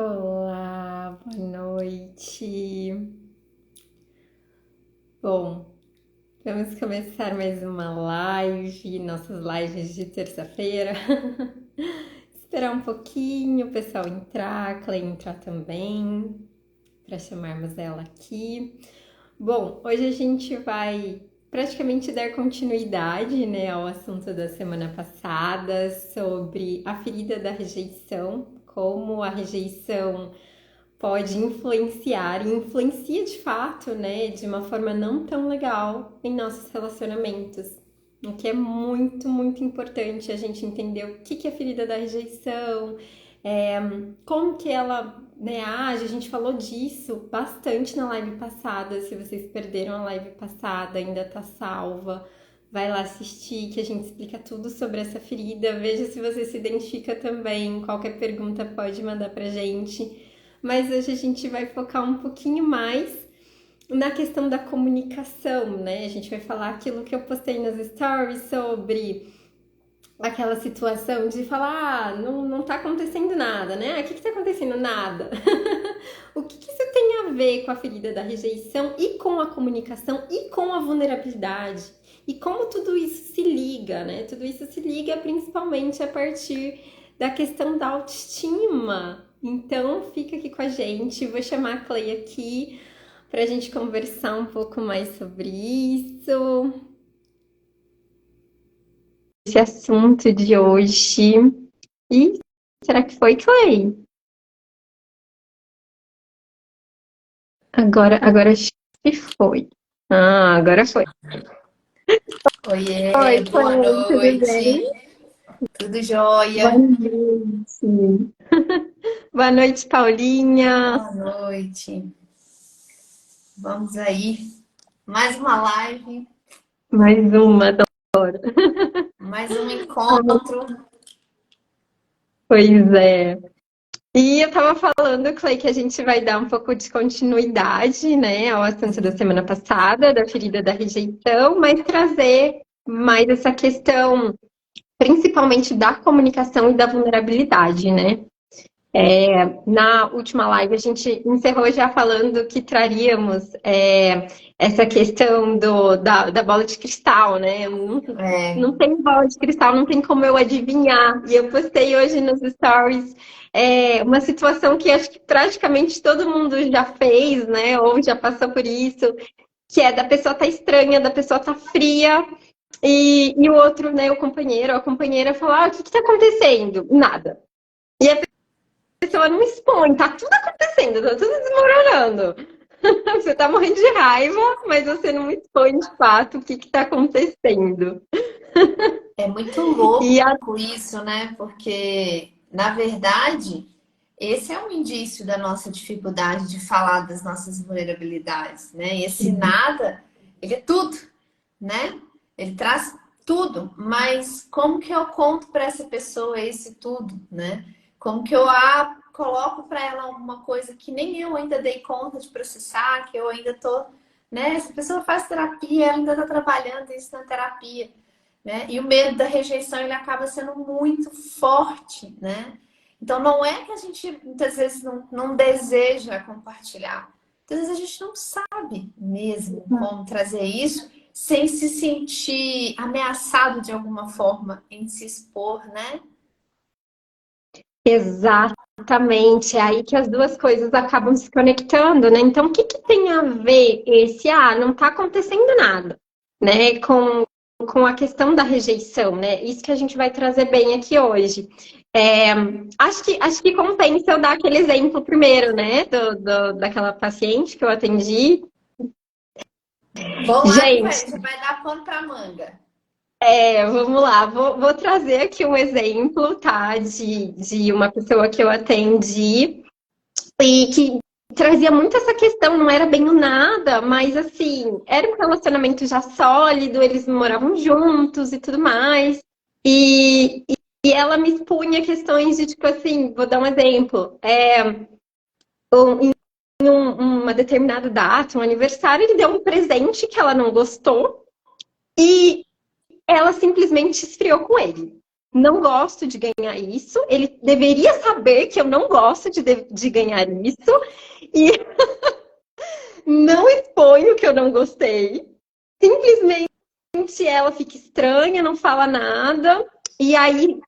Olá, boa noite. Bom, vamos começar mais uma live, nossas lives de terça-feira. Esperar um pouquinho o pessoal entrar, a Clay entrar também, para chamarmos ela aqui. Bom, hoje a gente vai praticamente dar continuidade, né, ao assunto da semana passada sobre a ferida da rejeição, como a rejeição pode influenciar e influencia de fato, né, de uma forma não tão legal em nossos relacionamentos. O que é muito, muito importante a gente entender o que é a ferida da rejeição, é, como que ela, né, age. A gente falou disso bastante na live passada. Se vocês perderam a live passada, ainda tá salva. Vai lá assistir, que a gente explica tudo sobre essa ferida. Veja se você se identifica também. Qualquer pergunta pode mandar pra gente. Mas hoje a gente vai focar um pouquinho mais na questão da comunicação, né? A gente vai falar aquilo que eu postei nas stories sobre aquela situação de falar, não tá acontecendo nada, né? O que tá acontecendo? Nada. O que isso tem a ver com a ferida da rejeição e com a comunicação e com a vulnerabilidade? E como tudo isso se liga, né? Tudo isso se liga principalmente a partir da questão da autoestima. Então, fica aqui com a gente. Vou chamar a Clay aqui para a gente conversar um pouco mais sobre isso. Esse assunto de hoje. E será que foi, Clay? Agora acho que foi. Ah, agora foi. Oiê, Oi, boa Clay, tudo noite. bem? Tudo Boa jóia? noite. Boa noite, Paulinha. Boa noite. Vamos aí. Mais uma live, Mais uma, adoro. mais um encontro. Pois é. E eu tava falando, Clay, que a gente vai dar um pouco de continuidade, né, ao assunto da semana passada, da ferida da rejeição, mas trazer mais essa questão, principalmente da comunicação e da vulnerabilidade, né? Na última live, a gente encerrou já falando que traríamos essa questão da bola de cristal, né? Não É, tem bola de cristal, não tem como eu adivinhar. E eu postei hoje nos stories uma situação que acho que praticamente todo mundo já fez, né? Ou já passou por isso, que é da pessoa tá estranha, da pessoa tá fria, e o outro, né, o companheiro ou a companheira falar, o que tá acontecendo? Nada. E a pessoa não expõe, tá tudo acontecendo, tá tudo desmoronando. Você tá morrendo de raiva, mas você não expõe de fato o que tá acontecendo. é muito E a... louco isso, né? Porque, na verdade, esse é um indício da nossa dificuldade de falar das nossas vulnerabilidades, né? Esse nada, ele é tudo, né? Ele traz tudo, mas como que eu conto para essa pessoa esse tudo, né? Como que eu coloco para ela alguma coisa que nem eu ainda dei conta de processar, que eu ainda tô, né? Essa pessoa faz terapia, ela ainda está trabalhando isso na terapia, né? E o medo da rejeição ele acaba sendo muito forte, né? Então não é que a gente muitas vezes não deseja compartilhar, muitas vezes a gente não sabe mesmo como trazer isso sem se sentir ameaçado de alguma forma em se expor, né? Exatamente, é aí que as duas coisas acabam se conectando, né? Então, o que tem a ver esse, não tá acontecendo nada, né? Com a questão da rejeição, né? Isso que a gente vai trazer bem aqui hoje. É, acho que compensa eu dar aquele exemplo primeiro, né? Daquela paciente que eu atendi. Vamos lá que Gente, vai dar pano para manga. vamos lá, vou trazer aqui um exemplo, tá? De uma pessoa que eu atendi e que trazia muito essa questão, não era bem o nada, mas assim, era um relacionamento já sólido, eles moravam juntos e tudo mais. E, e ela me expunha questões de, tipo assim, vou dar um exemplo. Uma determinada data, um aniversário, ele deu um presente que ela não gostou e ela simplesmente esfriou com ele. não gosto de ganhar isso, ele deveria saber que eu não gosto de ganhar isso, e não exponho que eu não gostei. Simplesmente ela fica estranha, não fala nada. E aí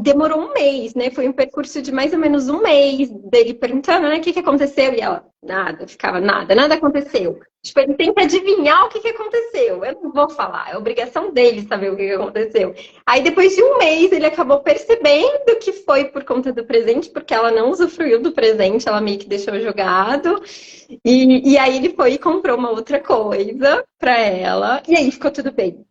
demorou um mês, né? Foi um percurso de mais ou menos um mês dele perguntando, né, o que que aconteceu? E ela, nada, ficava nada aconteceu. Tipo, ele tem que adivinhar o que que aconteceu. Eu não vou falar, é obrigação dele saber o que que aconteceu. Aí depois de um mês ele acabou percebendo que foi por conta do presente, porque ela não usufruiu do presente, ela meio que deixou jogado. E aí ele foi e comprou uma outra coisa pra ela, e aí ficou tudo bem.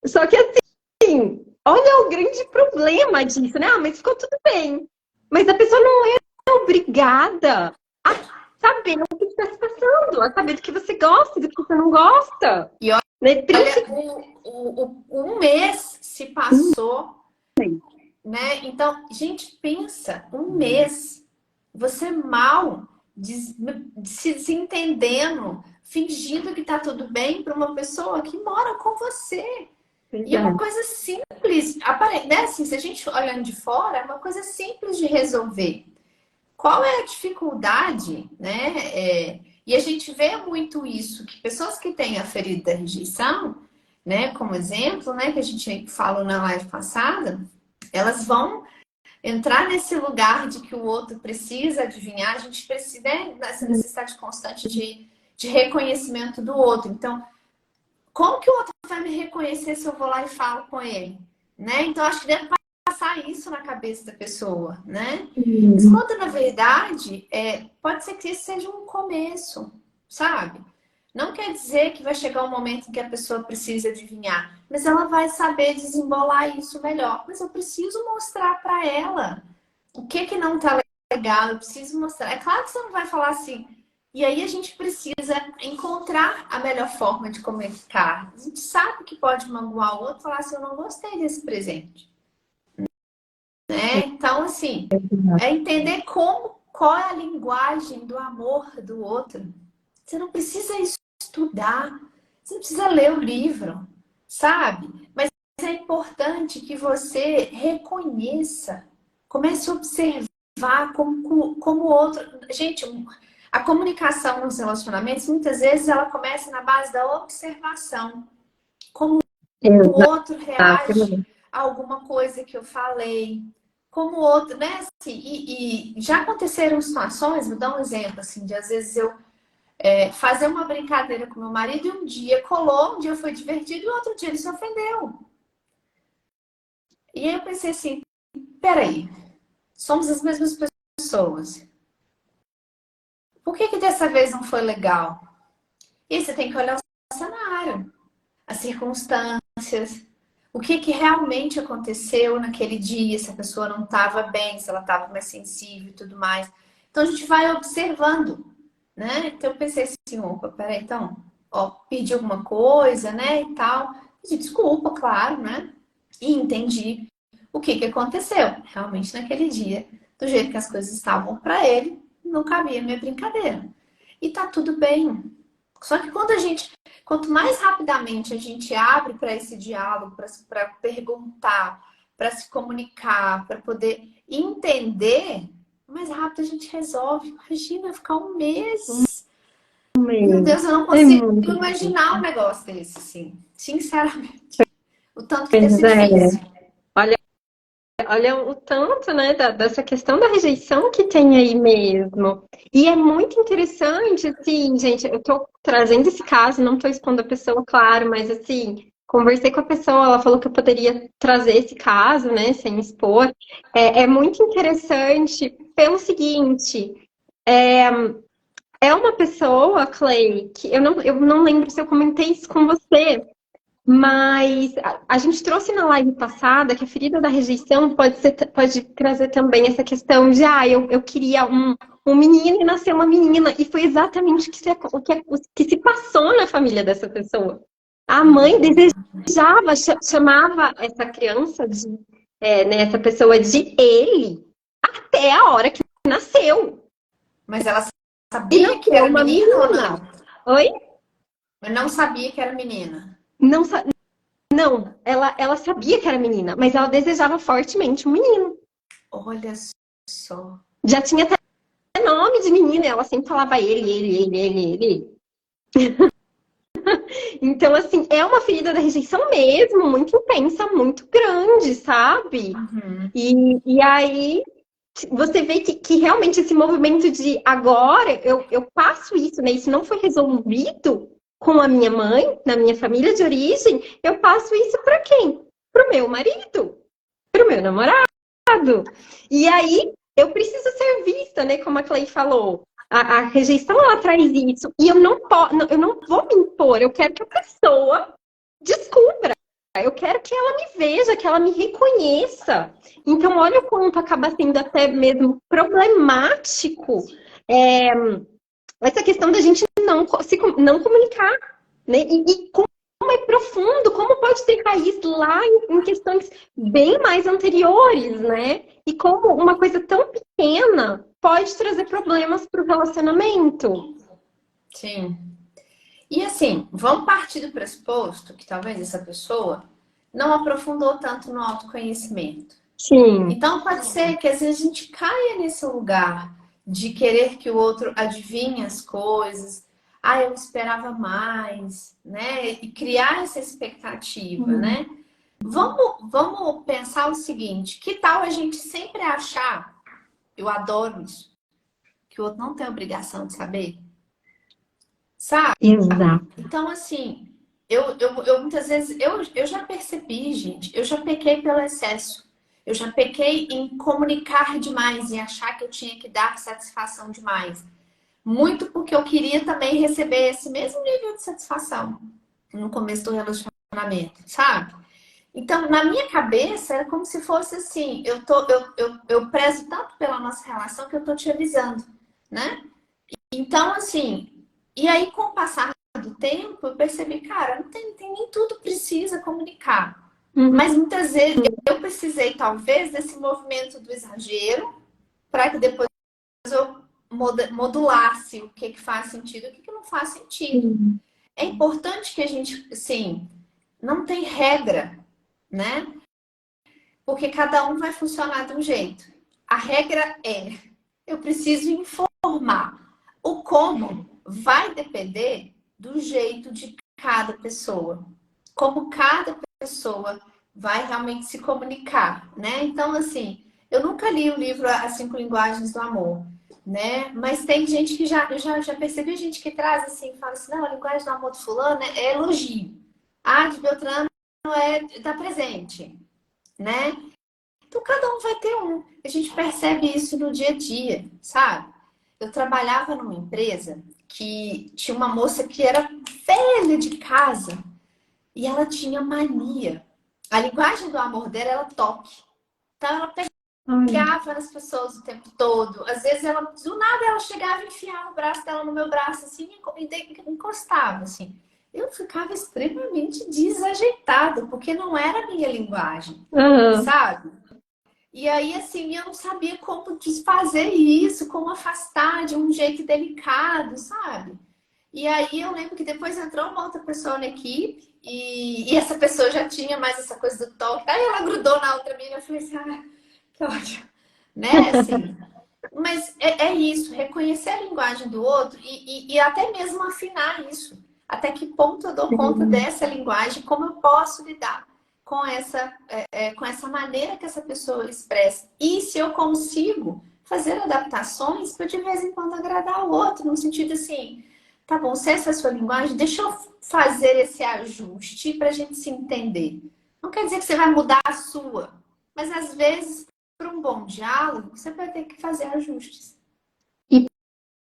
Só que assim, olha o grande problema disso, né? Ah, mas ficou tudo bem. Mas a pessoa não é obrigada a saber o que está se passando, a saber do que você gosta, do que você não gosta. E olha, Né? um mês se passou, né? Então, gente, pensa, um mês, você mal se desentendendo, fingindo que tá tudo bem para uma pessoa que mora com você. E é uma coisa simples, né? Assim, se a gente olhando de fora, é uma coisa simples de resolver. Qual é a dificuldade, né? E a gente vê muito isso, que pessoas que têm a ferida da rejeição, né, como exemplo, né, que a gente falou na live passada, elas vão entrar nesse lugar de que o outro precisa adivinhar, a gente precisa, né, nessa necessidade constante de reconhecimento do outro. Então, como que o outro vai me reconhecer se eu vou lá e falo com ele? Né? Então, acho que deve passar isso na cabeça da pessoa, né? Mas quando, na verdade, pode ser que esse seja um começo, sabe? Não quer dizer que vai chegar um momento em que a pessoa precisa adivinhar, mas ela vai saber desembolar isso melhor. Mas eu preciso mostrar para ela o que não tá legal, eu preciso mostrar. É claro que você não vai falar assim, e aí a gente precisa encontrar a melhor forma de comunicar. A gente sabe que pode magoar o outro e falar assim, eu não gostei desse presente. Né? Então, assim, é entender qual é a linguagem do amor do outro. Você não precisa estudar, você não precisa ler o livro, sabe? Mas é importante que você reconheça, comece a observar como o outro... Gente, a comunicação nos relacionamentos, muitas vezes, ela começa na base da observação. Como o outro reage a alguma coisa que eu falei. Como o outro, né? Assim, e já aconteceram situações, vou dar um exemplo, assim, de às vezes eu fazer uma brincadeira com meu marido e um dia colou, um dia foi divertido e outro dia ele se ofendeu. E aí eu pensei assim, peraí, somos as mesmas pessoas. Por que dessa vez não foi legal? E aí você tem que olhar o cenário, as circunstâncias, o que realmente aconteceu naquele dia, se a pessoa não estava bem, se ela estava mais sensível e tudo mais. Então a gente vai observando, né? Então eu pensei assim, opa, peraí, então, ó, pedi alguma coisa, né, e tal. Pedi desculpa, claro, né? E entendi o que aconteceu. Realmente naquele dia, do jeito que as coisas estavam para ele, não cabia minha brincadeira. E tá tudo bem. Só que quanto mais rapidamente a gente abre para esse diálogo, para perguntar, para se comunicar, para poder entender, mais rápido a gente resolve. Imagina ficar um mês. Meu Deus, eu não consigo imaginar um negócio desse, assim. Sinceramente. O tanto que deve ser difícil. Olha o tanto, né, dessa questão da rejeição que tem aí mesmo. E é muito interessante, assim, gente, eu tô trazendo esse caso, não tô expondo a pessoa, claro, mas assim, conversei com a pessoa, ela falou que eu poderia trazer esse caso, né, sem expor. É muito interessante pelo seguinte, é uma pessoa, Clay, que eu não lembro se eu comentei isso com você, mas a gente trouxe na live passada que a ferida da rejeição pode trazer também essa questão de eu queria um menino e nasceu uma menina. E foi exatamente o que se passou na família dessa pessoa. A mãe desejava, chamava essa criança né, essa pessoa de ele até a hora que nasceu. Mas ela sabia que era menina ou não? Oi? Mas não sabia que era menina. Não, Não, ela sabia que era menina, mas ela desejava fortemente um menino. Olha só. Já tinha até nome de menina, ela sempre falava ele. Então, assim, é uma ferida da rejeição mesmo, muito intensa, muito grande, sabe? Uhum. E aí você vê que realmente esse movimento de agora eu passo isso, né? Isso não foi resolvido com a minha mãe, na minha família de origem, eu passo isso para quem? Pro meu marido, pro meu namorado. E aí eu preciso ser vista, né? Como a Clay falou. A rejeição ela traz isso. E eu não vou me impor, eu quero que a pessoa descubra. Eu quero que ela me veja, que ela me reconheça. Então, olha o quanto acaba sendo até mesmo problemático essa questão da gente não comunicar, né? E como é profundo, como pode ter raiz lá em questões bem mais anteriores, né? E como uma coisa tão pequena pode trazer problemas para o relacionamento. Sim. E assim, vamos partir do pressuposto que talvez essa pessoa não aprofundou tanto no autoconhecimento. Sim. Então pode ser que às vezes a gente caia nesse lugar de querer que o outro adivinhe as coisas. Ah, eu esperava mais, né? E criar essa expectativa, né? Vamos pensar o seguinte: que tal a gente sempre achar, eu adoro isso, que o outro não tem obrigação de saber? Sabe? Exato. Então, assim, eu muitas vezes, eu já percebi, gente, eu já pequei pelo excesso. Eu já pequei em comunicar demais, em achar que eu tinha que dar satisfação demais. Muito porque eu queria também receber esse mesmo nível de satisfação no começo do relacionamento, sabe? Então, na minha cabeça, era como se fosse assim, eu prezo tanto pela nossa relação que eu tô te avisando, né? Então, assim, e aí com o passar do tempo, eu percebi, cara, nem tudo precisa comunicar. Uhum. Mas muitas vezes eu precisei, talvez, desse movimento do exagero para que depois eu modulasse o que faz sentido e o que não faz sentido. É importante que a gente, assim, não tem regra, né? Porque cada um vai funcionar de um jeito. A regra é, eu preciso informar. O como vai depender do jeito de cada pessoa. Como cada pessoa vai realmente se comunicar, né? Então, assim, eu nunca li o livro As Cinco Linguagens do Amor, né? Mas tem gente que já percebi gente que traz assim, fala assim, não, a linguagem do amor do fulano é elogio. Ah, de Beltrano é dar presente, né? Então, cada um vai ter um. A gente percebe isso no dia a dia, sabe? Eu trabalhava numa empresa que tinha uma moça que era velha de casa e ela tinha mania. A linguagem do amor dela era toque. Então, ela Olha. pegava nas pessoas o tempo todo. Às vezes, ela, do nada, ela chegava e enfiava o braço dela no meu braço, assim, e encostava, assim. Eu ficava extremamente desajeitada, porque não era a minha linguagem, Uhum. sabe? E aí, assim, eu não sabia como desfazer isso, como afastar de um jeito delicado, sabe? E aí eu lembro que depois entrou uma outra pessoa na equipe e essa pessoa já tinha mais essa coisa do toque. Aí ela grudou na outra menina e eu falei assim, ah, que ódio. Né, assim. Mas é isso, reconhecer a linguagem do outro e até mesmo afinar isso. Até que ponto eu dou conta dessa linguagem, como eu posso lidar com essa maneira que essa pessoa expressa. E se eu consigo fazer adaptações para de vez em quando agradar o outro, no sentido assim, tá bom, se essa é a sua linguagem, deixa eu fazer esse ajuste para a gente se entender. Não quer dizer que você vai mudar a sua, mas às vezes, para um bom diálogo, você vai ter que fazer ajustes. E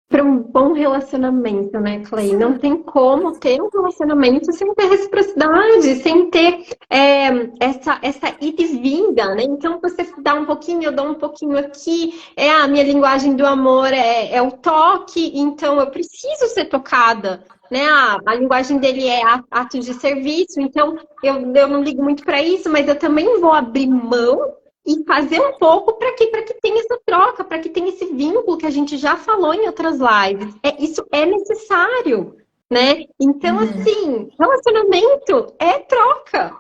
para um bom relacionamento, né, Clay? Não tem como ter um relacionamento sem ter reciprocidade, sem ter essa ida e vinda, né? Então você dá um pouquinho, eu dou um pouquinho aqui. A minha linguagem do amor é o toque, então eu preciso ser tocada. Né? A linguagem dele é atos de serviço, então eu não ligo muito para isso, mas eu também vou abrir mão e fazer um pouco para quê? Para que tenha essa troca, para que tenha esse vínculo que a gente já falou em outras lives. Isso é necessário, né? Então, Uhum. assim, relacionamento é troca.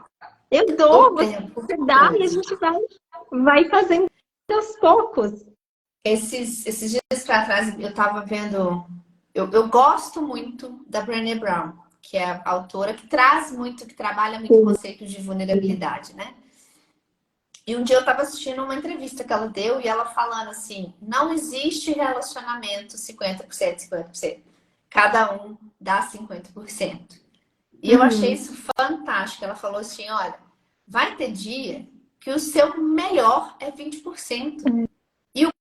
Eu O dou, você tempo dá e a todo. gente vai fazendo aos poucos. Esses dias para trás eu estava vendo. Eu gosto muito da Brené Brown, que é a autora que traz muito, que trabalha muito Sim. conceitos de vulnerabilidade, né? E um dia eu estava assistindo uma entrevista que ela deu e ela falando assim: não existe relacionamento 50%, 50%. Cada um dá 50%. E eu achei Uhum. isso fantástico. Ela falou assim: olha, vai ter dia que o seu melhor é 20%. E o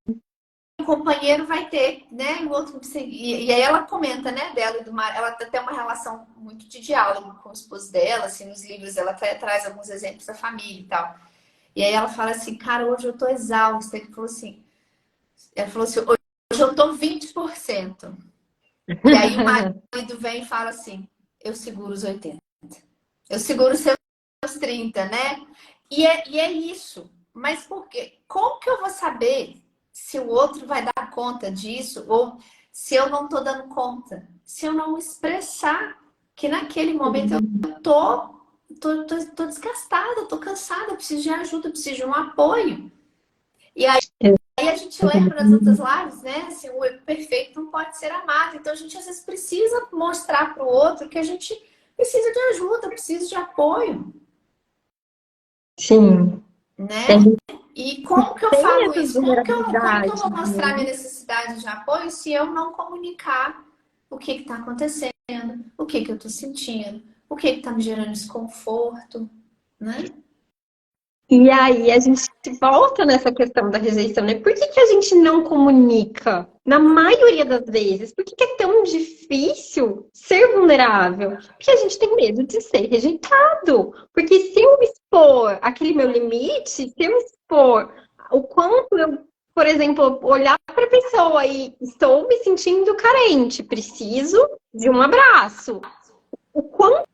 companheiro vai ter, né? O outro, e aí ela comenta, né, dela e do mar. Ela tem uma relação muito de diálogo com o esposo dela, assim, nos livros ela até traz alguns exemplos da família e tal. E aí ela fala assim, cara, hoje eu tô exausta. Ela falou assim, hoje eu tô 20%. E aí o marido vem e fala assim, eu seguro os 80. Eu seguro os seus 30, né? E é isso. Mas por quê? Como que eu vou saber se o outro vai dar conta disso ou se eu não tô dando conta? Se eu não expressar que naquele momento eu tô desgastada, tô cansada, eu preciso de ajuda, eu preciso de um apoio. E aí a gente lembra nas outras lives, né? Assim, o perfeito não pode ser amado. Então a gente às vezes precisa mostrar para o outro que a gente precisa de ajuda, precisa de apoio, Sim. A né? gente E como que eu tem falo essas isso? Como que eu vulnerabilidades, vou mostrar né? minha necessidade de apoio se eu não comunicar o que está acontecendo, o que eu estou sentindo, o que está me gerando desconforto, né? E aí a gente volta nessa questão da rejeição, né? Por que que a gente não comunica? Na maioria das vezes, por que que é tão difícil ser vulnerável? Porque a gente tem medo de ser rejeitado. Porque se eu expor aquele meu limite, se eu expor o quanto eu, por exemplo, olhar para a pessoa e estou me sentindo carente, preciso de um abraço. O quanto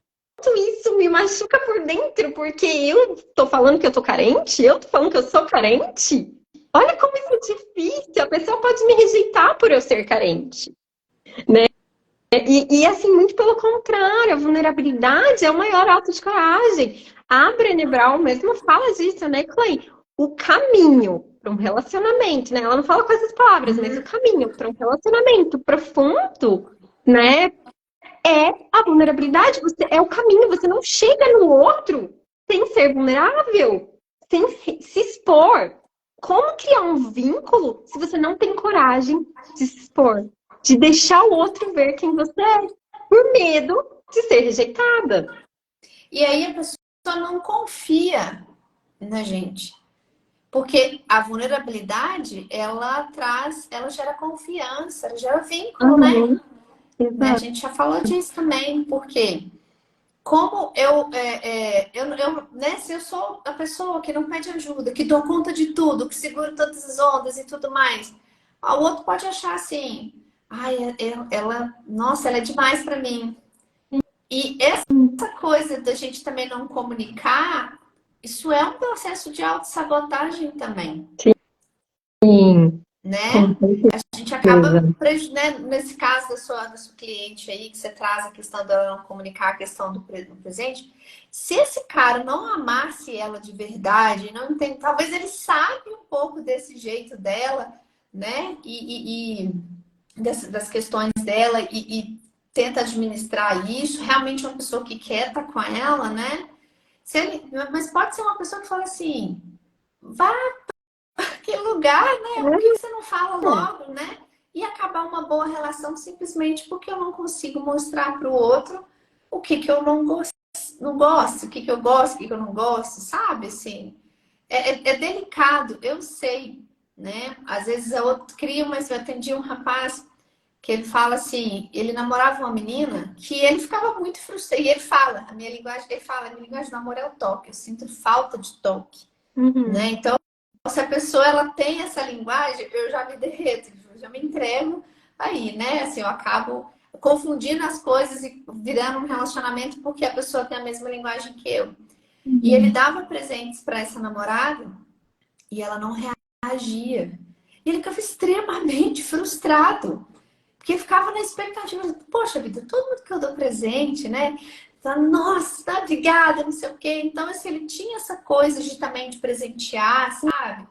isso me machuca por dentro, porque eu tô falando que eu tô carente, eu tô falando que eu sou carente. Olha como isso é difícil. A pessoa pode me rejeitar por eu ser carente. E assim, muito pelo contrário, a vulnerabilidade é o maior ato de coragem. A Brené Brown mesmo fala disso, né, Clay? O caminho para um relacionamento, né? Ela não fala com essas palavras, mas o Uhum. caminho para um relacionamento profundo, né? É a vulnerabilidade, você é o caminho, você não chega no outro sem ser vulnerável, sem se expor. Como criar um vínculo se você não tem coragem de se expor, de deixar o outro ver quem você é, por medo de ser rejeitada? E aí a pessoa não confia na gente. Porque a vulnerabilidade, ela gera confiança, ela gera vínculo, né? Uhum, A exato. gente já falou disso também, porque como né, se eu sou a pessoa que não pede ajuda, que dou conta de tudo, que segura todas as ondas e tudo mais, o outro pode achar assim, ai, nossa, ela é demais para mim. E essa coisa da gente também não comunicar, isso é um processo de autossabotagem também, Sim, com né? A gente acaba, certeza. né, nesse caso da sua cliente aí, que você traz a questão dela não comunicar a questão do presente, se esse cara não amasse ela de verdade, não entende, talvez ele sabe um pouco desse jeito dela, né? Das questões dela e tenta administrar isso, realmente é uma pessoa que quer estar com ela, né? Mas pode ser uma pessoa que fala assim, vá que lugar, né? Por que você não fala É, logo, né? E acabar uma boa relação simplesmente porque eu não consigo mostrar para o outro o que, que eu não gosto, o que, que eu gosto, o que, que eu não gosto, sabe? Assim, é delicado, eu sei, né? Às vezes eu crio, mas eu atendi um rapaz que ele fala assim, ele namorava uma menina que ele ficava muito frustrado. E ele fala, a minha linguagem de namoro é o toque, eu sinto falta de toque, né? uhum. Então, se a pessoa ela tem essa linguagem, eu já me derreto, eu já me entrego aí, né? Assim, eu acabo confundindo as coisas e virando um relacionamento porque a pessoa tem a mesma linguagem que eu. E ele Uhum. dava presentes para essa namorada e ela não reagia. E ele ficava extremamente frustrado. Porque ficava na expectativa, poxa vida, todo mundo que eu dou presente, né? Nossa, tá, obrigada, não sei o quê. Então, assim, ele tinha essa coisa de também de presentear, sabe?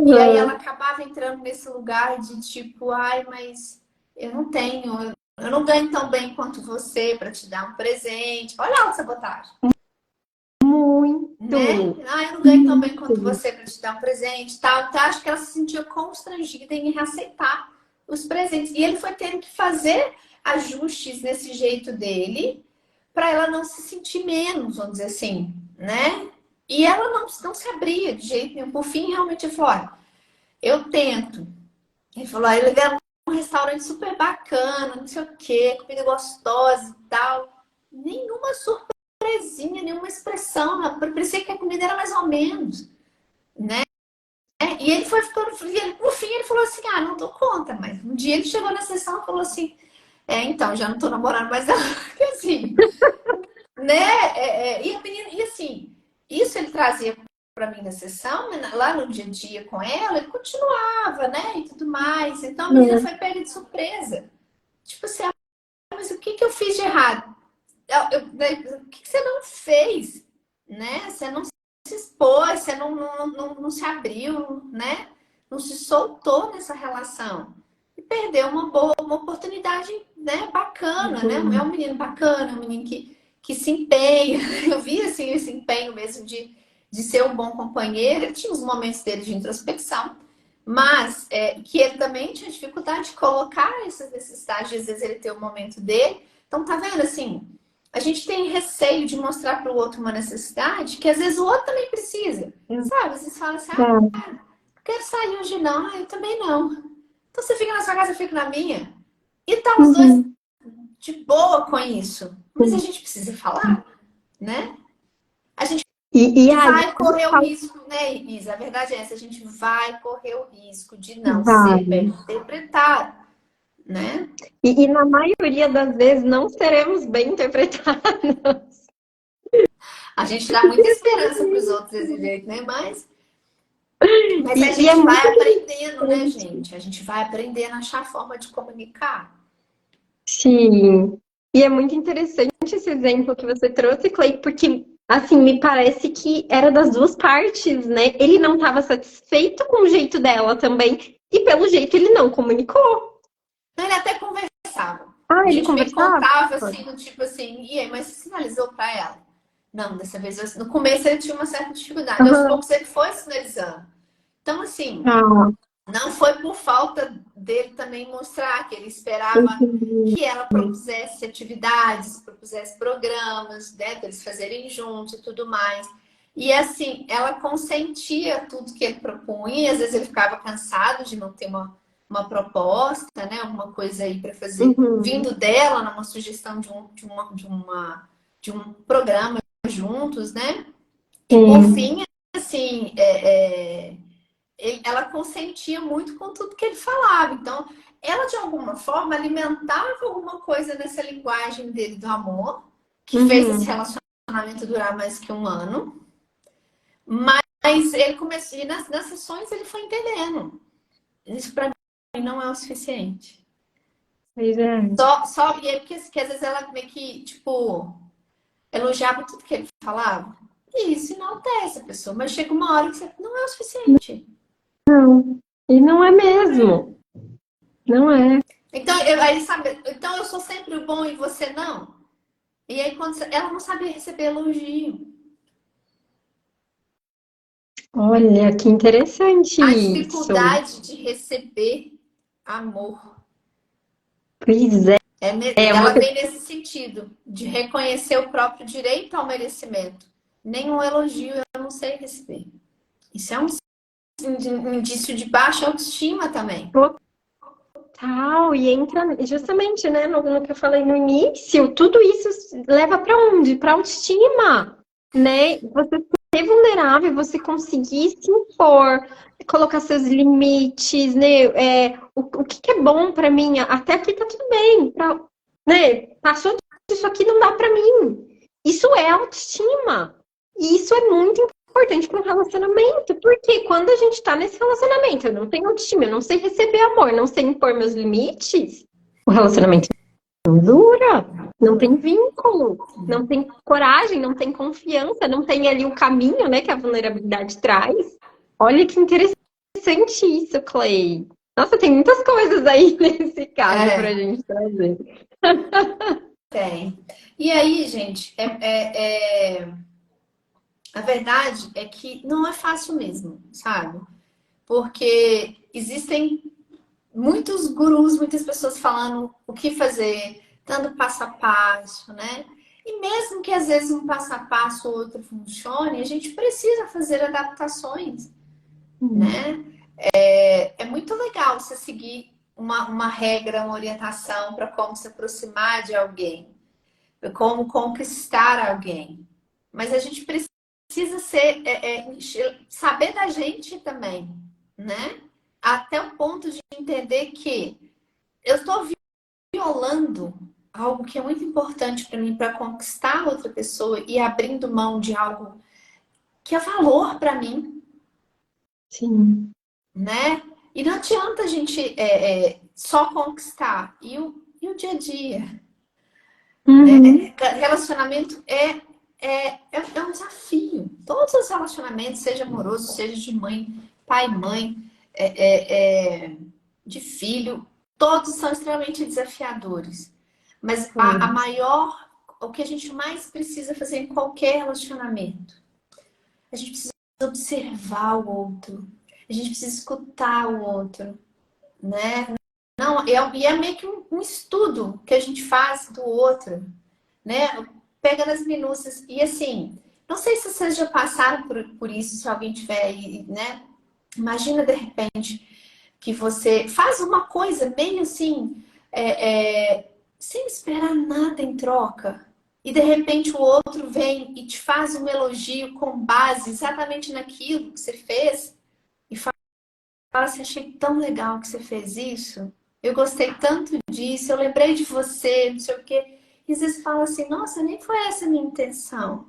E aí ela acabava entrando nesse lugar de tipo, ai, mas eu não tenho, eu não ganho tão bem quanto você para te dar um presente. Olha a autossabotagem, né? Muito. Ah, eu não ganho tão bem quanto você para te dar um presente, tal. Então, acho que ela se sentia constrangida em reaceitar os presentes. E ele foi tendo que fazer ajustes nesse jeito dele para ela não se sentir menos, vamos dizer assim, né? E ela não se abria de jeito nenhum. Por fim, realmente, ele falou, olha, eu tento. Ele falou, aí ele levou um restaurante super bacana, não sei o quê, comida gostosa e tal. Nenhuma surpresinha, nenhuma expressão. Parecia que a comida era mais ou menos, né? E ele foi ficando, no fim ele falou assim, ah, não dou conta, mas um dia ele chegou na sessão e falou assim, então, já não tô namorando mais ela, porque assim, né? E a menina, e assim, isso ele trazia para mim na sessão, né? Lá no dia a dia com ela, ele continuava, né? E tudo mais. Então a menina foi pega de surpresa. Tipo assim, ah, mas o que que eu fiz de errado? Né, o que que você não fez? Né? Você não se expôs, você não se abriu, né? Não se soltou nessa relação. E perdeu uma oportunidade, né, bacana, né? É um menino bacana, é um menino que se empenha. Eu vi assim, esse empenho mesmo de ser um bom companheiro. Ele tinha os momentos dele de introspecção, mas que ele também tinha dificuldade de colocar essas necessidades, às vezes ele tem o momento dele. Então, tá vendo assim? A gente tem receio de mostrar para o outro uma necessidade que às vezes o outro também precisa. Sabe? Às vezes fala assim, ah, não quero sair hoje não. Ah, eu também não. Então você fica na sua casa, eu fico na minha. E tá os dois Uhum. de boa com isso. Mas a gente precisa falar, né? A gente E aí, vai correr o risco, né, Isa? A verdade é essa, a gente vai correr o risco de não ser vai. bem interpretado, né? E na maioria das vezes não seremos bem interpretadas. A gente dá muita esperança para os outros desse jeito, né? Mas a E é gente vai muito aprendendo, né, interessante. gente? A gente vai aprendendo a achar forma de comunicar. Sim. E é muito interessante esse exemplo que você trouxe, Clay, porque, assim, me parece que era das duas partes, né? Ele não estava satisfeito com o jeito dela também, e pelo jeito ele não comunicou. Então, ele até conversava. Ah, A ele gente me conversava? contava assim, do tipo assim, e aí, mas você sinalizou para ela? Não, dessa vez, no começo ele tinha uma certa dificuldade, aos Aham. poucos ele foi sinalizando. Então, assim, Ah, não foi por falta dele também mostrar que ele esperava entendi. que ela propusesse atividades, propusesse programas, né, para eles fazerem juntos e tudo mais. E assim, ela consentia tudo que ele propunha, e às vezes ele ficava cansado de não ter uma proposta, né, alguma coisa aí para fazer, Uhum. vindo dela, numa sugestão de um programa juntos, né? E por Sim. fim, assim, ela consentia muito com tudo que ele falava. Então, ela de alguma forma alimentava alguma coisa nessa linguagem dele do amor, que fez esse Uhum. relacionamento durar mais que um ano. Mas ele começou, e nas sessões ele foi entendendo. Isso para mim não é o suficiente. Pois é. E é porque às vezes ela meio que, tipo, elogiava tudo que ele falava. E isso enaltece a pessoa, mas chega uma hora que você não é o suficiente. Não. E não é mesmo. Não é. Então, aí sabe, então eu sou sempre o bom e você não. E aí quando ela não sabia receber elogio. Olha, que interessante A isso. dificuldade de receber amor. Pois é, é uma Ela coisa. vem nesse sentido, de reconhecer o próprio direito ao merecimento. Nenhum elogio eu não sei receber. Isso é um indício de baixa autoestima também. Total, e entra justamente, né, no que eu falei no início, tudo isso leva para onde? Para autoestima, né? Você ser vulnerável, você conseguir se impor, colocar seus limites, né? O que que é bom para mim? Até aqui tá tudo bem, né? Passou disso aqui não dá para mim. Isso é autoestima. E isso é muito importante para um relacionamento, porque quando a gente está nesse relacionamento, eu não tenho autoestima, eu não sei receber amor, não sei impor meus limites, o relacionamento não dura. Não tem vínculo, não tem coragem, não tem confiança, não tem ali o caminho, né, que a vulnerabilidade traz. Olha que interessante isso, Clay. Nossa, tem muitas coisas aí nesse caso pra É, gente trazer. tem. E aí, gente, a verdade é que não é fácil mesmo, sabe? Porque existem muitos gurus, muitas pessoas falando o que fazer, dando passo a passo, né? E mesmo que às vezes um passo a passo ou outro funcione, a gente precisa fazer adaptações, né? É muito legal você seguir uma regra, uma orientação para como se aproximar de alguém, como conquistar alguém. Mas a gente precisa saber da gente também, né? Até o ponto de entender que eu estou violando algo que é muito importante para mim para conquistar outra pessoa e abrindo mão de algo que é valor para mim, Sim. né? E não adianta a gente só conquistar. E o dia a dia, né? Uhum. Relacionamento é um desafio. Todos os relacionamentos, seja amoroso, seja de mãe, pai, mãe, de filho, todos são extremamente desafiadores. Mas Sim. o que a gente mais precisa fazer em qualquer relacionamento, a gente precisa observar o outro, a gente precisa escutar o outro, né? Não, e é meio que um estudo que a gente faz do outro, né? Pega nas minúcias. E assim, não sei se vocês já passaram por isso, se alguém tiver aí, né? Imagina de repente que você faz uma coisa meio assim, sem esperar nada em troca. E de repente o outro vem e te faz um elogio com base exatamente naquilo que você fez. E fala assim, achei tão legal que você fez isso. Eu gostei tanto disso, eu lembrei de você, não sei o quê. E às vezes fala assim, nossa, nem foi essa a minha intenção.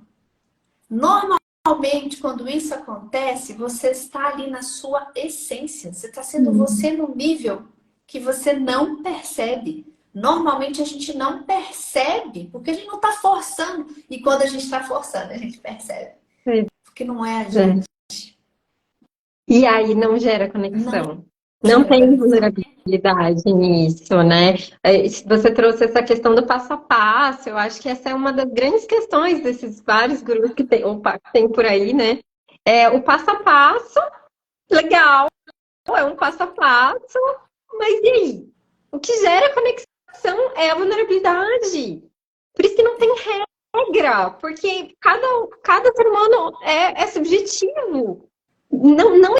Normalmente, quando isso acontece, você está ali na sua essência. Você está sendo Sim. você no nível que você não percebe. Normalmente a gente não percebe, porque a gente não está forçando. E quando a gente está forçando, a gente percebe. Pois Porque não é a é. gente. E aí não gera Não conexão. Não gera tem conexão. vulnerabilidade nisso, né? Você trouxe essa questão do passo a passo, eu acho que essa é uma das grandes questões desses vários grupos que tem, opa, que tem por aí, né? O passo a passo, legal, é um passo a passo, mas e aí? O que gera conexão é a vulnerabilidade. Por isso que não tem regra, porque cada ser humano é subjetivo. Não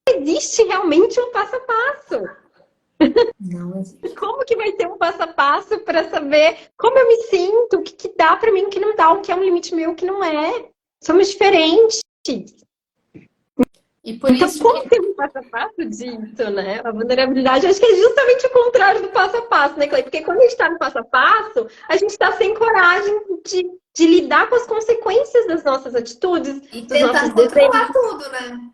existe realmente um passo a passo. Não existe. Como que vai ter um passo a passo para saber como eu me sinto, o que, que dá para mim, o que não dá, o que é um limite meu, o que não é? Somos diferentes. E por Então, isso que como ter um passo a passo disso, né? A vulnerabilidade, acho que é justamente o contrário do passo a passo, né, Clay? Porque quando a gente está no passo a passo, a gente está sem coragem de lidar com as consequências das nossas atitudes, e dos nossos tentando desejos. controlar tudo, né?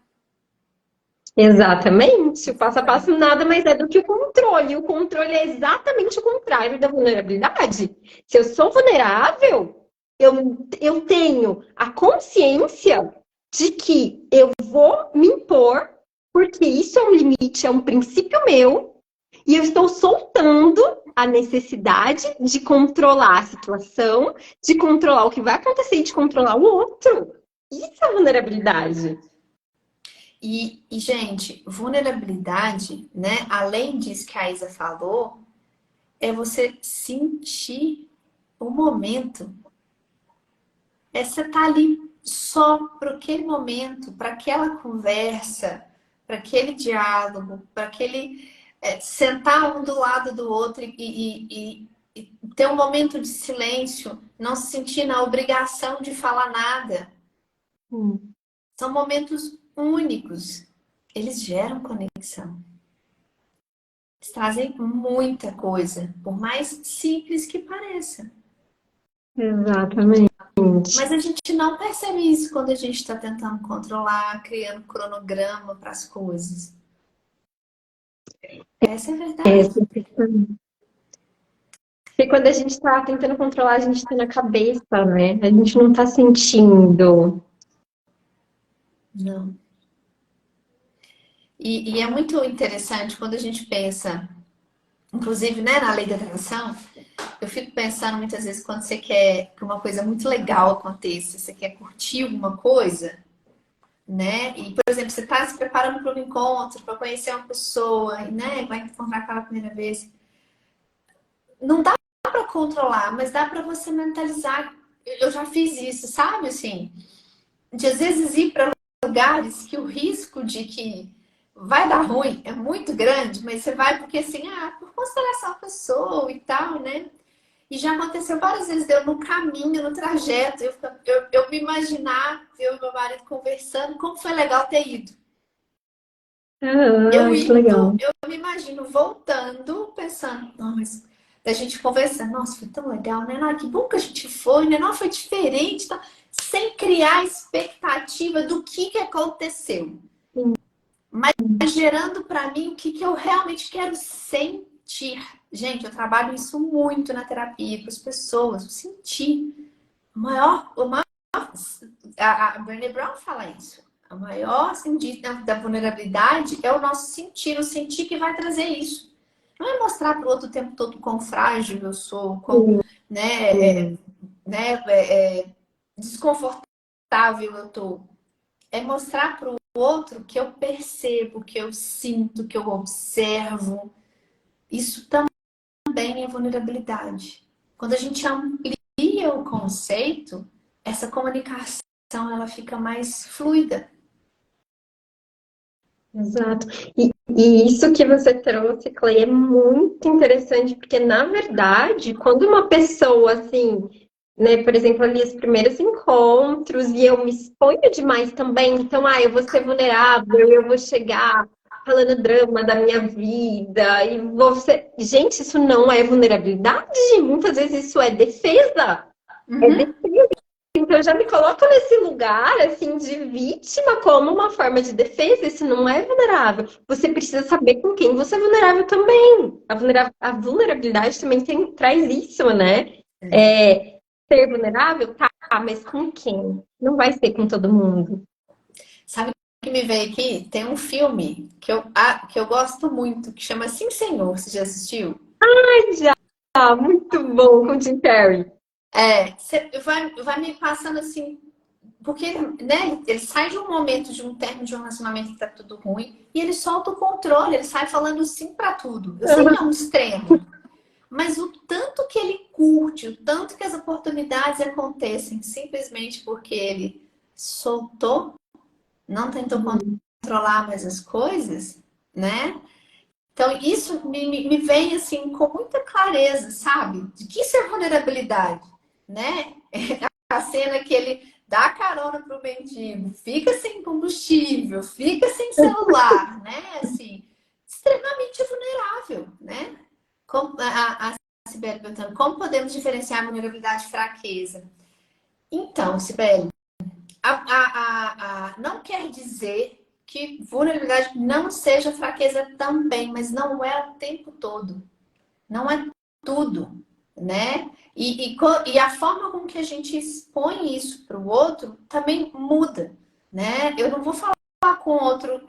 Exatamente. O passo a Exatamente. passo nada mais é do que o controle. O controle é exatamente o contrário da vulnerabilidade. Se eu sou vulnerável, eu tenho a consciência de que eu vou me impor, porque isso é um limite, é um princípio meu, e eu estou soltando a necessidade de controlar a situação, de controlar o que vai acontecer e de controlar o outro. Isso é vulnerabilidade. Gente, vulnerabilidade, né? Além disso que a Isa falou, é você sentir o momento. Você tá ali só para aquele momento, para aquela conversa, para aquele diálogo, para aquele sentar um do lado do outro e ter um momento de silêncio, não se sentir na obrigação de falar nada. Hum. São momentos únicos. Eles geram conexão. Eles trazem muita coisa, por mais simples que pareça. Exatamente. Mas a gente não percebe isso quando a gente está tentando controlar, criando cronograma para as coisas. Essa é a É, verdade. Porque quando a gente tá tentando controlar, a gente tá na cabeça, né? A gente não tá sentindo. Não. E é muito interessante quando a gente pensa, inclusive, né, na lei da atração, eu fico pensando muitas vezes quando você quer que uma coisa muito legal aconteça, você quer curtir alguma coisa, né? E, por exemplo, você está se preparando para um encontro, para conhecer uma pessoa, né? Vai encontrar aquela primeira vez. Não dá para controlar, mas dá para você mentalizar. Eu já fiz isso, sabe? Assim, de às vezes ir para lugares que o risco de que vai dar ruim é muito grande, mas você vai porque assim, por consideração a pessoa e tal, né? E já aconteceu várias vezes, deu no caminho, no trajeto, eu me imaginar, eu e meu marido conversando, como foi legal ter ido. Ah, Eu que legal. indo, eu me imagino voltando, pensando, nossa, da gente conversando, nossa, foi tão legal, né? Não, que bom que a gente foi, né? Não, foi diferente, tá? Sem criar expectativa do que aconteceu, Sim. mas gerando para mim o que eu realmente quero sentir. Gente, eu trabalho isso muito na terapia com as pessoas, o sentir. O maior, a Brené Brown fala isso. O maior sentido da vulnerabilidade é o nosso sentir, o sentir que vai trazer isso. Não é mostrar para o outro o tempo todo quão frágil eu sou, quão, Sim. né, desconfortável eu tô. É mostrar para o outro que eu percebo, que eu sinto, que eu observo. Isso também é vulnerabilidade. Quando a gente amplia o conceito, essa comunicação ela fica mais fluida. Exato. E isso que você trouxe, Clay, é muito interessante, porque, na verdade, quando uma pessoa, assim, né, por exemplo, ali os primeiros encontros, e eu me exponho demais também, então, eu vou ser vulnerável, eu vou chegar falando drama da minha vida, e você. Gente, isso não é vulnerabilidade, muitas vezes isso é defesa. É Uhum. defesa. Então, eu já me coloco nesse lugar, assim, de vítima como uma forma de defesa. Isso não é vulnerável. Você precisa saber com quem você é vulnerável também. A vulnerabilidade também traz isso, né? É, ser vulnerável, tá, mas com quem? Não vai ser com todo mundo. Sabe o que me veio aqui? Tem um filme que eu gosto muito, que chama Sim Senhor. Você já assistiu? Já, muito bom com Jim Carrey. Você vai me passando assim, porque né, ele sai de um momento de um término de um relacionamento que tá tudo ruim e ele solta o controle, ele sai falando sim pra tudo. Eu sei que é um extremo, mas o tanto que ele curte, o tanto que as oportunidades acontecem simplesmente porque ele soltou, não tentou controlar mais as coisas, né? Então, isso me vem assim com muita clareza, sabe? De que isso é vulnerabilidade, né? A cena que ele dá carona pro mendigo, fica sem combustível, fica sem celular, né? Assim, extremamente vulnerável, né? Como, a Sibeli perguntando, como podemos diferenciar vulnerabilidade e fraqueza? Então, Sibeli, não quer dizer que vulnerabilidade não seja fraqueza também, mas não é o tempo todo. Não é tudo, né? E a forma com que a gente expõe isso para o outro também muda, né? Eu não vou falar com o outro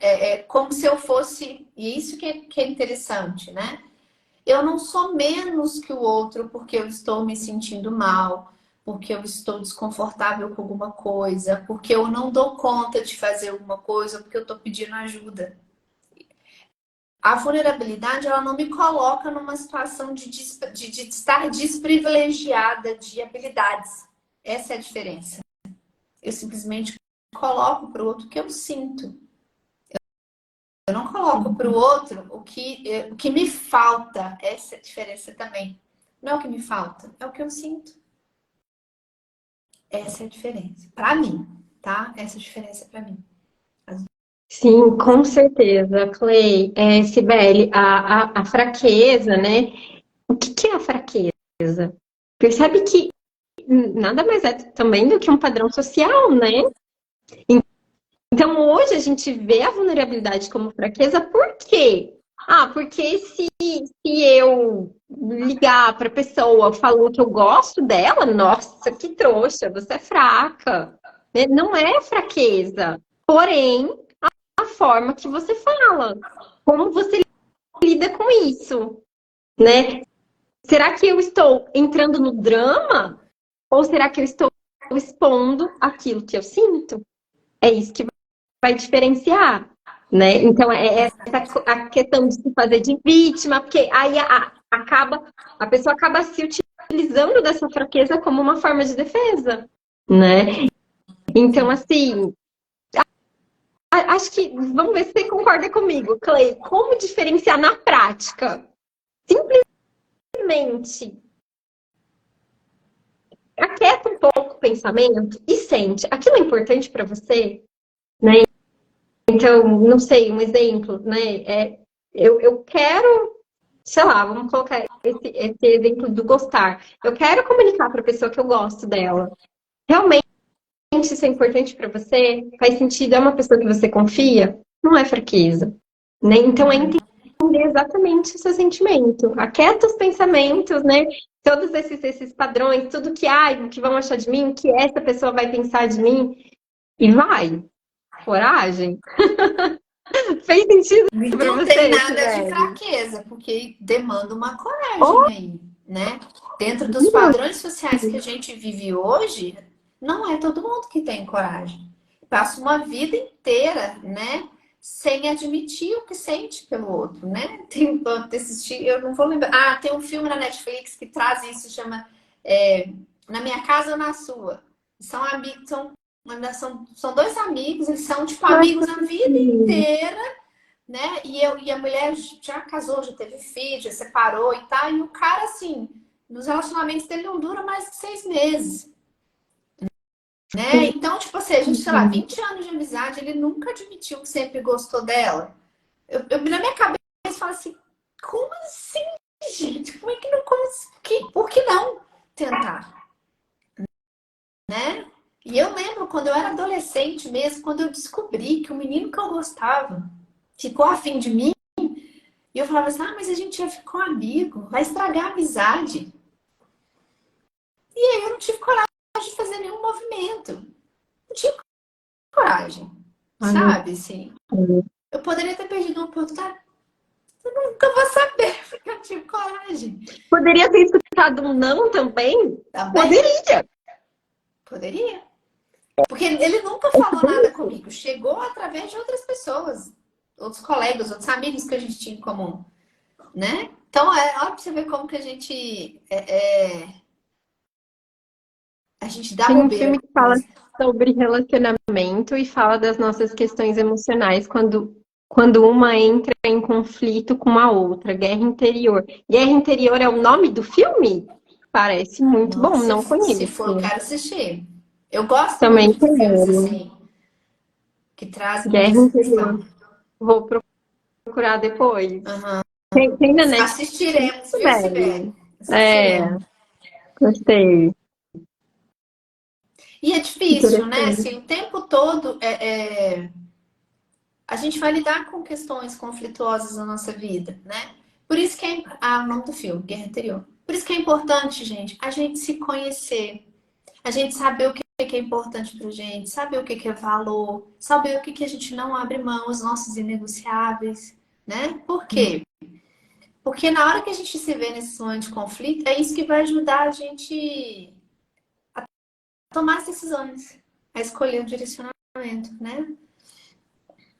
como se eu fosse. E isso que é interessante, né? Eu não sou menos que o outro porque eu estou me sentindo mal, porque eu estou desconfortável com alguma coisa, porque eu não dou conta de fazer alguma coisa, porque eu estou pedindo ajuda. A vulnerabilidade, ela não me coloca numa situação de estar desprivilegiada de habilidades. Essa é a diferença. Eu simplesmente coloco para o outro o que eu sinto. Eu não coloco para o outro o que me falta. Essa é a diferença também. Não é o que me falta, é o que eu sinto. Essa é a diferença. Para mim, tá? Essa é a diferença para mim. Sim, com certeza, Clay. Sibeli, a fraqueza, né? O que é a fraqueza? Percebe que nada mais é também do que um padrão social, né? Então, hoje a gente vê a vulnerabilidade como fraqueza, por quê? Porque se eu ligar para a pessoa falou que eu gosto dela, nossa, que trouxa, você é fraca. Né? Não é fraqueza, porém, a forma que você fala, como você lida com isso, né? Será que eu estou entrando no drama ou será que eu estou expondo aquilo que eu sinto? É isso que vai diferenciar, né? Então, é essa a questão de se fazer de vítima, porque aí a pessoa acaba se utilizando dessa fraqueza como uma forma de defesa, né? Então, assim, acho que, vamos ver se você concorda comigo, Clay, como diferenciar na prática? Simplesmente aquieta um pouco o pensamento e sente. Aquilo é importante para você, né? Então, não sei, um exemplo, né? Eu quero, sei lá, vamos colocar esse exemplo do gostar. Eu quero comunicar para a pessoa que eu gosto dela. Realmente isso é importante para você? Faz sentido? É uma pessoa que você confia? Não é fraqueza, né? Então, é entender exatamente o seu sentimento. Aquieta os pensamentos, né? Todos esses padrões, tudo que, o que vão achar de mim, o que essa pessoa vai pensar de mim, e vai. Coragem. Fez sentido E pra não tem você, nada de Sibeli? fraqueza, porque demanda uma coragem Oh, aí, né? Dentro dos padrões sociais que a gente vive hoje, não é todo mundo que tem coragem. Passa uma vida inteira, né? Sem admitir o que sente pelo outro, né? Tem assistir, eu não vou lembrar. Ah, tem um filme na Netflix que traz isso, chama Na Minha Casa ou na Sua. São amigos, são dois amigos, eles são tipo amigos a vida inteira, né? E a mulher já casou, já teve filho, já separou e tal. E o cara, assim, nos relacionamentos dele não dura mais que 6 meses, né? Então, tipo assim, a gente, sei lá, 20 anos de amizade, ele nunca admitiu que sempre gostou dela. Na minha cabeça, eu falo assim, como assim, gente? Como é que não... por que não tentar, né? E eu lembro quando eu era adolescente mesmo, quando eu descobri que o menino que eu gostava ficou afim de mim, e eu falava assim, mas a gente já ficou amigo, vai estragar a amizade. E aí eu não tive coragem de fazer nenhum movimento. Não tive coragem, sabe? Assim, eu poderia ter perdido uma oportunidade. Eu nunca vou saber, porque eu tive coragem. poderia ter escutado um não também? Tá bem? Poderia. Poderia. Porque ele nunca falou nada comigo. Chegou através de outras pessoas, outros colegas, outros amigos que a gente tinha em comum, né? Então, olha pra você ver como que a gente a gente dá Tem um bobeira filme que fala mesmo. sobre relacionamento e fala das nossas questões emocionais quando uma entra em conflito com a outra. Guerra Interior. Guerra Interior é o nome do filme? Parece muito bom, Nossa, não se for, eu conheço. quero assistir. Eu gosto Também muito de filmes quero. assim, que trazem muito Guerra essa Interior. questão. Vou procurar depois. Uhum. Tem na Netflix, Assistiremos, viu, velho? Sibeli? É, Assistiremos. gostei. E é difícil, né? Interessante. Assim, o tempo todo a gente vai lidar com questões conflituosas na nossa vida, né? Por isso que o nome do filme, Guerra Interior. Por isso que é importante, gente, a gente se conhecer, a gente saber o que é importante pra gente, saber o que é valor, saber o que a gente não abre mão, os nossos inegociáveis, né? Por quê? Porque na hora que a gente se vê nesse momento de conflito, é isso que vai ajudar a gente a tomar as decisões, a escolher o direcionamento, né?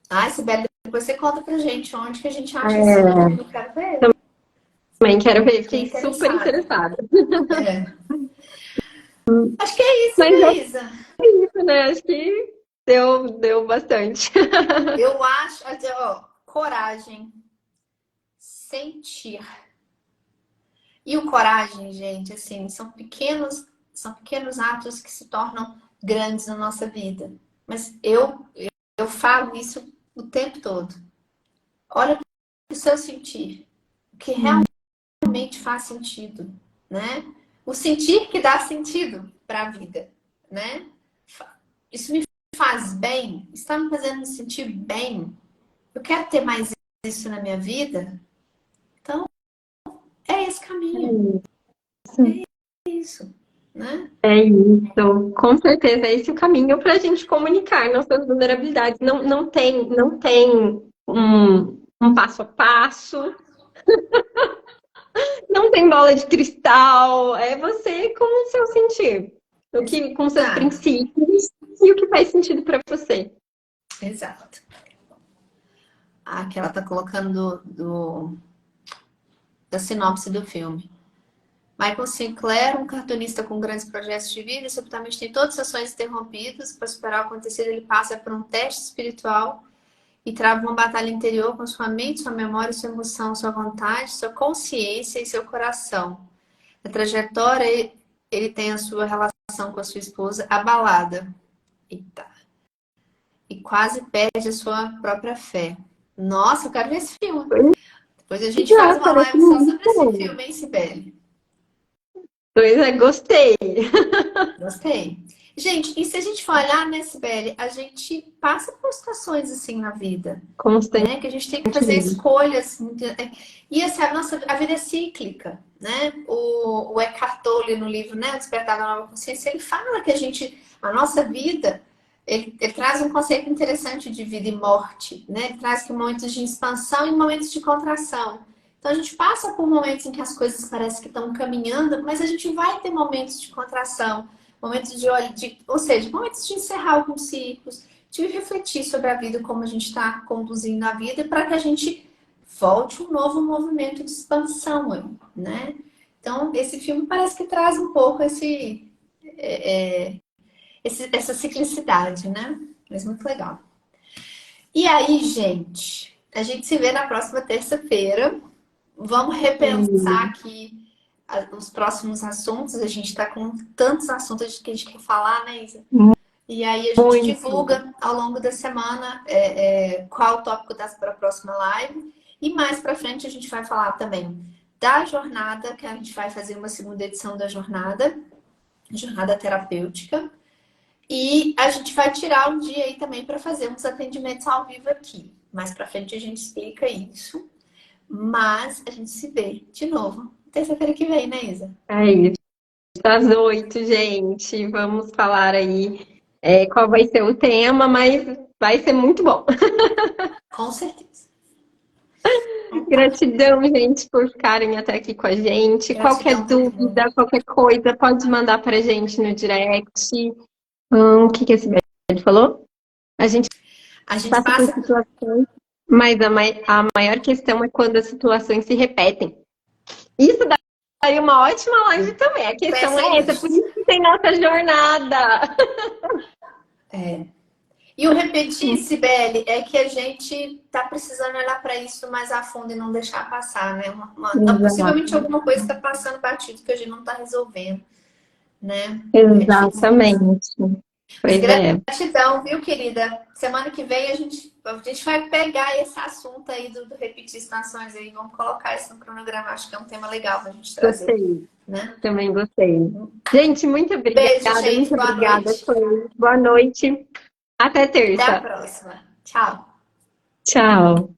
Ai, Sibeli, depois você conta pra gente onde que a gente acha esse É, filme, eu quero ver. também quero ver, Fiquei fiquei super interessada. interessada. É. Acho que é isso, Mas Luísa. é isso, né? Acho que deu bastante. Eu acho, ó, coragem, sentir. E o coragem, gente, assim, são pequenos atos que se tornam grandes na nossa vida. Mas eu falo isso o tempo todo. Olha o seu sentir, o que realmente faz sentido, né? O sentir que dá sentido para a vida, né? Isso me faz bem, está me fazendo me sentir bem. Eu quero ter mais isso na minha vida. Então, é esse caminho. Isso. É isso, né? É isso, com certeza, é esse o caminho para a gente comunicar nossas vulnerabilidades. Não tem um passo a passo, não tem bola de cristal, é você com o seu sentir, com os seus Exato, princípios e o que faz sentido para você. exato. Que ela tá colocando da sinopse do filme. Michael Sinclair, um cartunista com grandes projetos de vida, subitamente tem todas as ações interrompidas. Para superar o acontecido, ele passa por um teste espiritual e trava uma batalha interior com sua mente, sua memória, sua emoção, sua vontade, sua consciência e seu coração. Na trajetória, ele tem a sua relação com a sua esposa abalada. Eita. E quase perde a sua própria fé. Nossa, eu quero ver esse filme. Depois a gente faz Já, uma parece live só muito sobre esse bom. filme, hein, Sibeli? Pois é, gostei. Gostei. Gente, e se a gente for olhar, né, Sibeli, a gente passa por situações assim na vida, Constantemente. né? Que a gente tem que fazer escolhas. E assim, a vida é cíclica, né? O Eckhart Tolle, no livro, né, O Despertar da Nova Consciência, ele fala que a nossa vida, ele traz um conceito interessante de vida e morte, né? Ele traz que momentos de expansão e momentos de contração. Então a gente passa por momentos em que as coisas parecem que estão caminhando, mas a gente vai ter momentos de contração, momentos ou seja, momentos de encerrar alguns ciclos, de refletir sobre a vida, como a gente está conduzindo a vida, para que a gente volte um novo movimento de expansão, né? Então esse filme parece que traz um pouco essa ciclicidade, né? Mas muito legal. E aí, gente, a gente se vê na próxima terça-feira. Vamos repensar aqui os próximos assuntos. A gente está com tantos assuntos que a gente quer falar, né, Isa? E aí a gente Muito. divulga ao longo da semana qual o tópico para a próxima live. E mais para frente a gente vai falar também da jornada, que a gente vai fazer uma segunda edição da jornada terapêutica. E a gente vai tirar um dia aí também para fazer uns atendimentos ao vivo aqui. Mais para frente a gente explica isso. Mas a gente se vê de novo terça-feira que vem, né, Isa? É isso. Às 8, gente. Vamos falar aí qual vai ser o tema, mas vai ser muito bom. Com certeza. Gratidão, gente, por ficarem até aqui com a gente. Qualquer Gratidão também. dúvida, qualquer coisa, pode mandar pra gente no direct. O que esse Beth falou? A gente A gente passa por passa. situações, mas a maior questão é quando as situações se repetem. Isso daí uma ótima live também. A questão é essa, por isso que tem nossa jornada. E o repetir, Sibeli, é que a gente tá precisando olhar para isso mais a fundo e não deixar passar, né? Possivelmente Exato. alguma coisa está passando batido que a gente não está resolvendo, né? É difícil isso. Exatamente. Mas Pois é. gratidão, viu, querida? Semana que vem a gente vai pegar esse assunto aí do repetir estações aí. Vamos colocar isso no cronograma. Acho que é um tema legal pra gente trazer. Gostei. Né? Também gostei. Gente, muito obrigada. Beijo, gente. Muito Boa obrigada. noite. Boa noite. Até Até a terça. próxima. Tchau. Tchau.